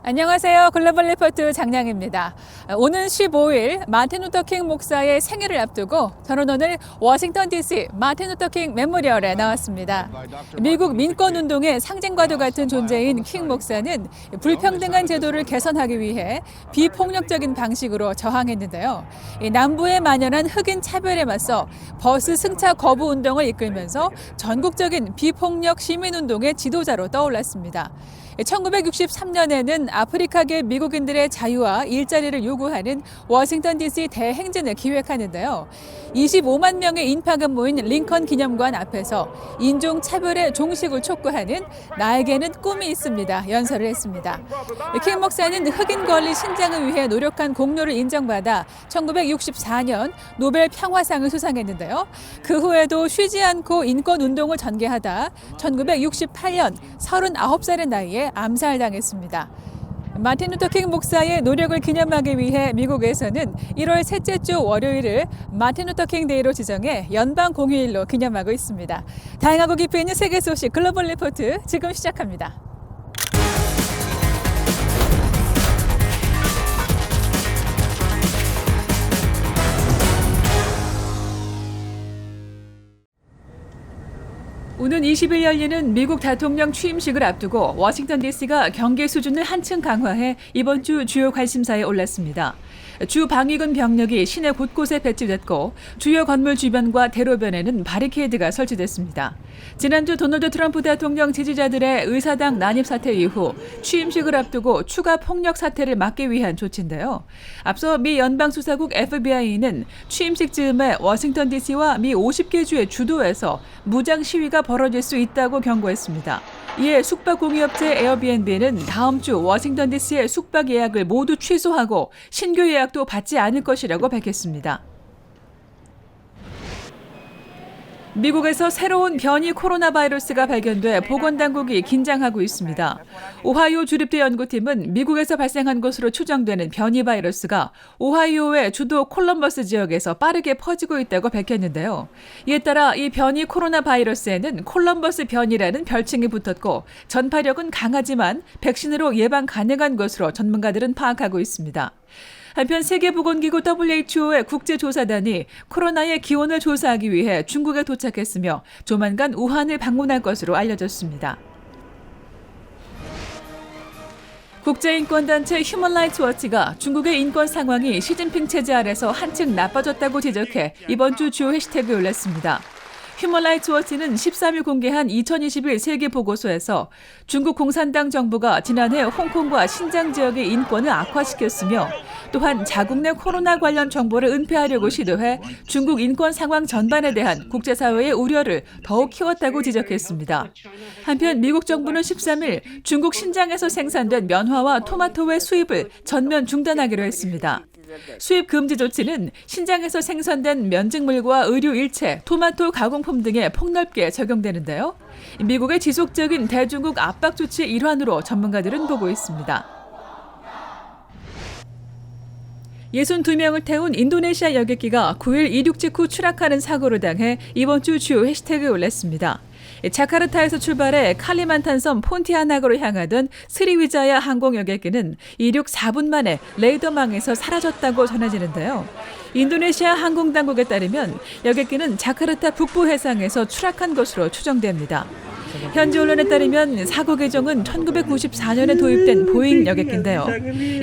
안녕하세요. 글로벌 리포트 장량입니다. 오는 15일 마틴 루터 킹 목사의 생일을 앞두고 저는 오늘 워싱턴 DC 마틴 루터 킹 메모리얼에 나왔습니다. 미국 민권운동의 상징과도 같은 존재인 킹 목사는 불평등한 제도를 개선하기 위해 비폭력적인 방식으로 저항했는데요. 남부에 만연한 흑인 차별에 맞서 버스 승차 거부 운동을 이끌면서 전국적인 비폭력 시민운동의 지도자로 떠올랐습니다. 1963년에는 아프리카계 미국인들의 자유와 일자리를 요구하는 워싱턴 DC 대행진을 기획하는데요. 25만 명의 인파가 모인 링컨 기념관 앞에서 인종차별의 종식을 촉구하는 나에게는 꿈이 있습니다. 연설을 했습니다. 킹 목사는 흑인 권리 신장을 위해 노력한 공로를 인정받아 1964년 노벨 평화상을 수상했는데요. 그 후에도 쉬지 않고 인권운동을 전개하다 1968년 39살의 나이에 암살당했습니다. 마틴 루터 킹 목사의 노력을 기념하기 위해 미국에서는 1월 셋째 주 월요일을 마틴 루터 킹 데이로 지정해 연방 공휴일로 기념하고 있습니다. 다양하고 깊이 있는 세계 소식 글로벌 리포트 지금 시작합니다. 오는 20일 열리는 미국 대통령 취임식을 앞두고 워싱턴 DC가 경계 수준을 한층 강화해 이번 주 주요 관심사에 올랐습니다. 주 방위군 병력이 시내 곳곳에 배치됐고 주요 건물 주변과 대로변에는 바리케이드가 설치됐습니다. 지난주 도널드 트럼프 대통령 지지자들의 의사당 난입 사태 이후 취임식을 앞두고 추가 폭력 사태를 막기 위한 조치인데요. 앞서 미 연방수사국 FBI는 취임식 즈음에 워싱턴 DC와 미 50개 주의 주도에서 무장 시위가 벌어질 수 있다고 경고했습니다. 이에 숙박 공유업체 에어비앤비는 다음 주 워싱턴 DC의 숙박 예약을 모두 취소하고 신규 예약도 받지 않을 것이라고 밝혔습니다. 미국에서 새로운 변이 코로나 바이러스가 발견돼 보건당국이 긴장하고 있습니다. 오하이오 주립대 연구팀은 미국에서 발생한 것으로 추정되는 변이 바이러스가 오하이오의 주도 콜럼버스 지역에서 빠르게 퍼지고 있다고 밝혔는데요. 이에 따라 이 변이 코로나 바이러스에는 콜럼버스 변이라는 별칭이 붙었고 전파력은 강하지만 백신으로 예방 가능한 것으로 전문가들은 파악하고 있습니다. 한편 세계보건기구 WHO의 국제조사단이 코로나의 기원을 조사하기 위해 중국에 도착했으며 조만간 우한을 방문할 것으로 알려졌습니다. 국제인권단체 휴먼 라이츠 워치가 중국의 인권 상황이 시진핑 체제 아래서 한층 나빠졌다고 지적해 이번 주 주요 해시태그에 올렸습니다. 휴먼 라이츠 워치는 13일 공개한 2021 세계 보고서에서 중국 공산당 정부가 지난해 홍콩과 신장 지역의 인권을 악화시켰으며 또한 자국 내 코로나 관련 정보를 은폐하려고 시도해 중국 인권 상황 전반에 대한 국제사회의 우려를 더욱 키웠다고 지적했습니다. 한편 미국 정부는 13일 중국 신장에서 생산된 면화와 토마토의 수입을 전면 중단하기로 했습니다. 수입 금지 조치는 신장에서 생산된 면직물과 의류 일체, 토마토 가공품 등에 폭넓게 적용되는데요. 미국의 지속적인 대중국 압박 조치의 일환으로 전문가들은 보고 있습니다. 62명을 태운 인도네시아 여객기가 9일 이륙 직후 추락하는 사고를 당해 이번 주 주요 해시태그에 올랐습니다. 자카르타에서 출발해 칼리만탄섬 폰티아나크로 향하던 스리위자야 항공 여객기는 이륙 4분 만에 레이더망에서 사라졌다고 전해지는데요. 인도네시아 항공당국에 따르면 여객기는 자카르타 북부 해상에서 추락한 것으로 추정됩니다. 현지 언론에 따르면 사고 계정은 1994년에 도입된 보잉 여객기인데요.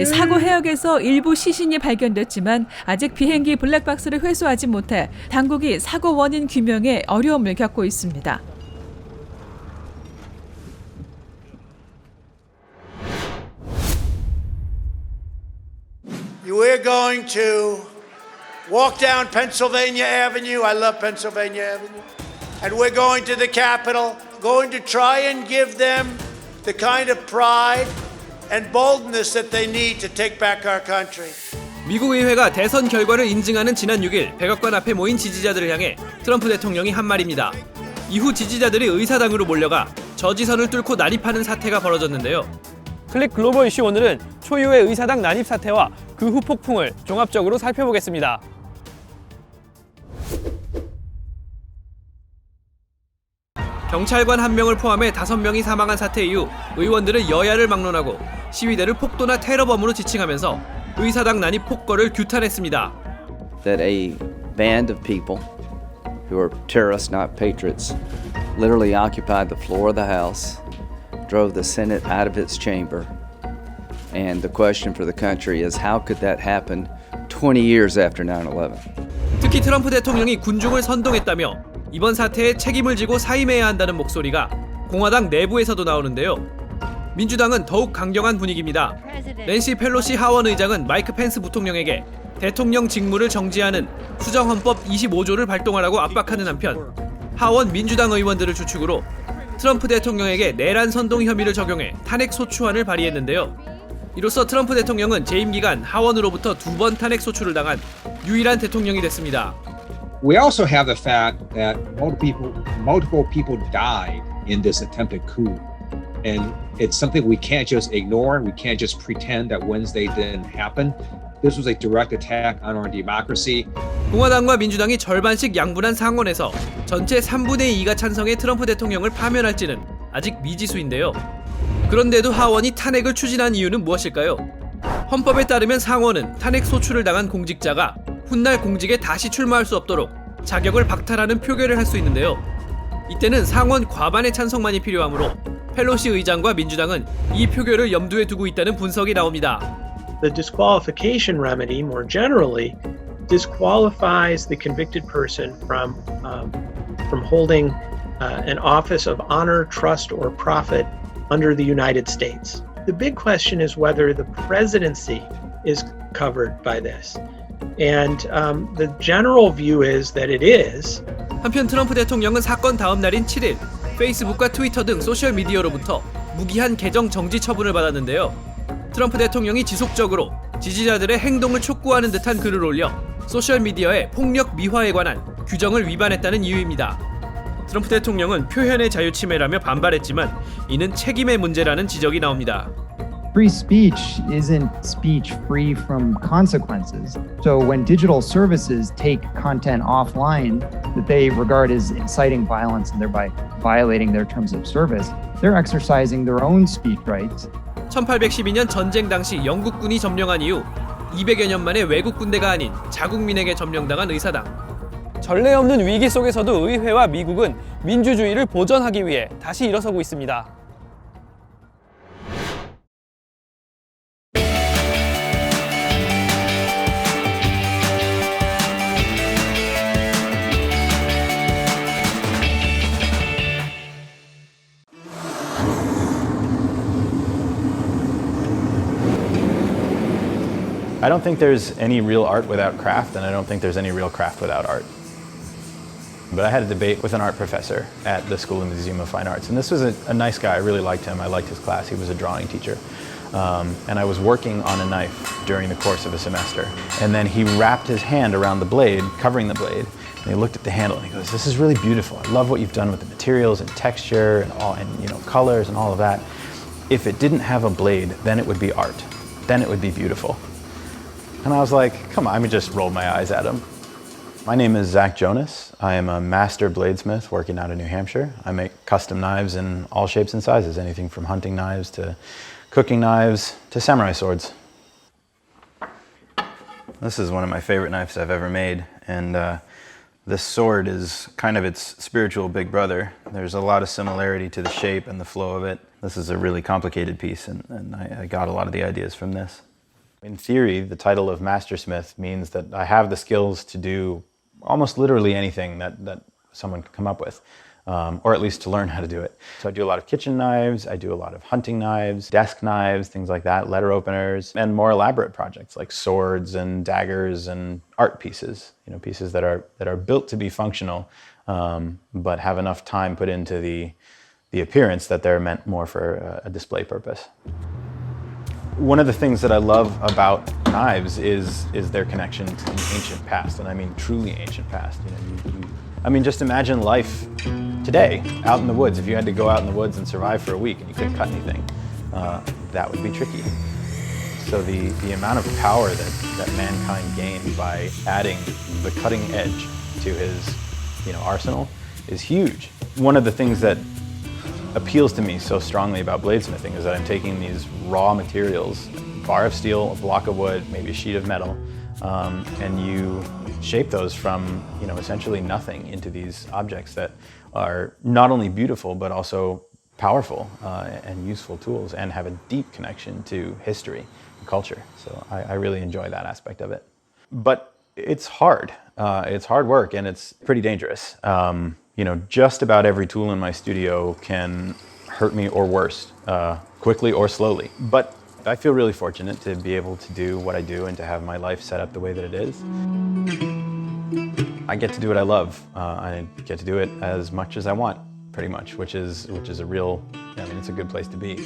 사고 해역에서 일부 시신이 발견됐지만 아직 비행기 블랙박스를 회수하지 못해 당국이 사고 원인 규명에 어려움을 겪고 있습니다. We're going to walk down Pennsylvania Avenue. I love Pennsylvania Avenue. And we're going to the Capitol, going to try and give them the kind of pride and boldness that they need to take back our country. 미국 의회가 대선 결과를 인증하는 지난 6일 백악관 앞에 모인 지지자들을 향해 트럼프 대통령이 한 말입니다. 이후 지지자들이 의사당으로 몰려가 저지선을 뚫고 난입하는 사태가 벌어졌는데요. 클릭 글로벌 이슈 오늘은 초유의 의사당 난입 사태와 그 후 폭풍을 종합적으로 살펴보겠습니다. 경찰관 1명을 포함해 5명이 사망한 사태 이후 의원들은 여야를 막론하고 시위대를 폭도나 테러범으로 지칭하면서 의사당 난입 폭거를 규탄했습니다. That a band of people who are terrorists, not patriots, literally occupied the floor of the House, drove the Senate out of its chamber. And the question for the country is how could that happen 20 years after 9/11? 특히 트럼프 대통령이 군중을 선동했다며 이번 사태에 책임을 지고 사임해야 한다는 목소리가 공화당 내부에서도 나오는데요. 민주당은 더욱 강경한 분위기입니다. 낸시 펠로시 하원 의장은 마이크 펜스 부통령에게 대통령 직무를 정지하는 수정헌법 25조를 발동하라고 압박하는 한편 하원 민주당 의원들을 주축으로 트럼프 대통령에게 내란 선동 혐의를 적용해 탄핵 소추안을 발의했는데요. 이로써 트럼프 대통령은 재임 기간 하원으로부터 2번 탄핵 소추를 당한 유일한 대통령이 됐습니다. We also have the fact that multiple people died in this attempted coup. And it's something we can't just ignore. We can't just pretend that Wednesday didn't happen. This was a direct attack on our democracy. 공화당과 민주당이 절반씩 양분한 상원에서 전체 3분의 2가 찬성해 트럼프 대통령을 파면할지는 아직 미지수인데요. 그런데도 하원이 탄핵을 추진한 이유는 무엇일까요? 헌법에 따르면 상원은 탄핵 소추를 당한 공직자가 훗날 공직에 다시 출마할 수 없도록 자격을 박탈하는 표결을 할 수 있는데요. 이때는 상원 과반의 찬성만이 필요하므로 펠로시 의장과 민주당은 이 표결을 염두에 두고 있다는 분석이 나옵니다. The disqualification remedy, more generally, disqualifies the convicted person from holding an office of honor, trust, or profit under the United States. The big question is whether the presidency is covered by this. And the general view is that it is. 한편 트럼프 대통령은 사건 다음 날인 7일 페이스북과 트위터 등 소셜미디어로부터 무기한 계정 정지 처분을 받았는데요. 트럼프 대통령이 지속적으로 지지자들의 행동을 촉구하는 듯한 글을 올려 소셜미디어의 폭력 미화에 관한 규정을 위반했다는 이유입니다. 트럼프 대통령은 표현의 자유 침해라며 반발했지만 이는 책임의 문제라는 지적이 나옵니다. Free speech isn't speech free from consequences. So when digital services take content offline that they regard as inciting violence and thereby violating their terms of service, they're exercising their own speech rights. 1812년 전쟁 당시 영국군이 점령한 이후 200여 년 만에 외국 군대가 아닌 자국민에게 점령당한 의사당. 전례 없는 위기 속에서도 의회와 미국은 민주주의를 보전하기 위해 다시 일어서고 있습니다. I don't think there's any real art without craft, and I don't think there's any real craft without art. But I had a debate with an art professor at the School and Museum of Fine Arts, and this was a nice guy. I really liked him. I liked his class. He was a drawing teacher. And I was working on a knife during the course of a semester. And then he wrapped his hand around the blade, covering the blade, and he looked at the handle and he goes, "This is really beautiful. I love what you've done with the materials and texture and all, and colors and all of that. If it didn't have a blade, then it would be art. Then it would be beautiful." And I was like, come on, I just rolled my eyes at him. My name is Zach Jonas. I am a master bladesmith working out of New Hampshire. I make custom knives in all shapes and sizes, anything from hunting knives to cooking knives to samurai swords. This is one of my favorite knives I've ever made, and this sword is kind of its spiritual big brother. There's a lot of similarity to the shape and the flow of it. This is a really complicated piece, and I got a lot of the ideas from this. In theory, the title of Mastersmith means that I have the skills to do almost literally anything that someone could come up with, or at least to learn how to do it. So I do a lot of kitchen knives, I do a lot of hunting knives, desk knives, things like that, letter openers, and more elaborate projects like swords and daggers and art pieces, pieces that are built to be functional, but have enough time put into the appearance that they're meant more for a display purpose. One of the things that I love about knives is their connection to the ancient past, and I mean truly ancient past. Just imagine life today, out in the woods. If you had to go out in the woods and survive for a week and you couldn't cut anything, that would be tricky. So the amount of power that mankind gained by adding the cutting edge to his arsenal is huge. One of the things that appeals to me so strongly about bladesmithing is that I'm taking these raw materials, a bar of steel, a block of wood, maybe a sheet of metal, and you shape those from, essentially nothing into these objects that are not only beautiful but also powerful and useful tools and have a deep connection to history and culture. So I really enjoy that aspect of it. But it's hard. It's hard work and it's pretty dangerous. Just about every tool in my studio can hurt me or worse, quickly or slowly. But I feel really fortunate to be able to do what I do and to have my life set up the way that it is. I get to do what I love. I get to do it as much as I want, pretty much, which is a real, it's a good place to be.